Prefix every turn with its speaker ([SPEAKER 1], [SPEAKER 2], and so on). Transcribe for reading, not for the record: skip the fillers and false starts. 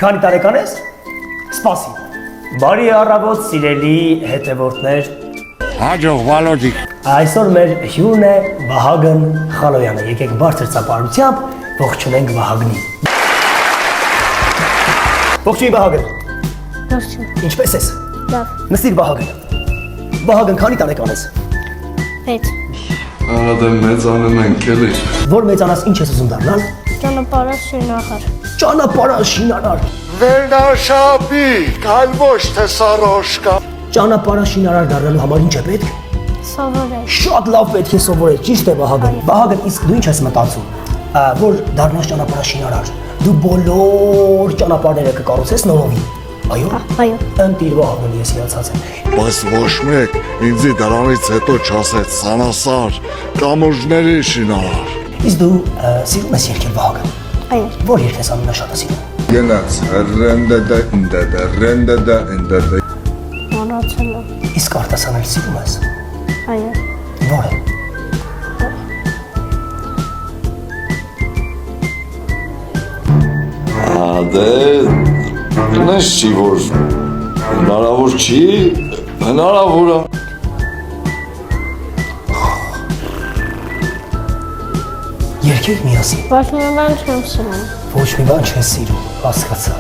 [SPEAKER 1] Քանի տարեկան ես։ Սպասի։ Բարի առավոտ, սիրելի հետևորդներ։
[SPEAKER 2] Հաջող Վալոդիկ։
[SPEAKER 1] Այսօր մեր հյուրն է Վահագն Խալոյանը։ Եկեք բարձր ծափարությամբ ողջունենք Վահագնին։ Ողջույն Վահագն։
[SPEAKER 3] Ողջույն։
[SPEAKER 1] Ինչպե՞ս ես։
[SPEAKER 3] Լավ։
[SPEAKER 1] Նստիր Վահագն։ Վահագն, քանի տարեկան ես։
[SPEAKER 3] 6։
[SPEAKER 4] Դե մեծանում ենք էլի։
[SPEAKER 1] Որ մեծանաս ինչ ես ուզում դառնալ։
[SPEAKER 3] Ճանապարհաշինարար։
[SPEAKER 1] Ճանապարհաշինարար։
[SPEAKER 2] Վերնաշապիկ, այլ ոչ թե սարոշկա։
[SPEAKER 1] Ճանապարհաշինարար դառնալու համար ինչ է պետք։
[SPEAKER 3] Սովորել։
[SPEAKER 1] Շատ լավ պետք է սովորել, ճիշտ է Վահագն։ Վահագն, իսկ դու ինչ ես մտածում, որ դառնաս ճանապարհաշինարար։ Դու բոլոր ճանապարհները կկառուցես նորովի։ Այո։
[SPEAKER 3] Այո։
[SPEAKER 1] Ընտիր Վահագն, ես հիացած եմ։
[SPEAKER 2] Բայց ոչ մեկ ինձի դրանից հետո չասեց սանասար, կամուրջների շինարար։
[SPEAKER 1] Իսկ դու սիրում ես երգել Վահագն։
[SPEAKER 3] Այո։
[SPEAKER 1] Որ երգ ես ամենաշատը սիրում։
[SPEAKER 4] Գնաց ռենդեդե
[SPEAKER 3] Մոռացել եմ։
[SPEAKER 1] Իսկ արտասանել սիրում ես։
[SPEAKER 3] Այո։
[SPEAKER 1] Որը։
[SPEAKER 4] Դե նես չի որ հնարավոր չի, հնարավոր է։
[SPEAKER 1] Երգեք միասին։
[SPEAKER 3] Ոչ մի բան չեմ սիրում։
[SPEAKER 1] Ոչ մի բան չես սիրում, հասկացա։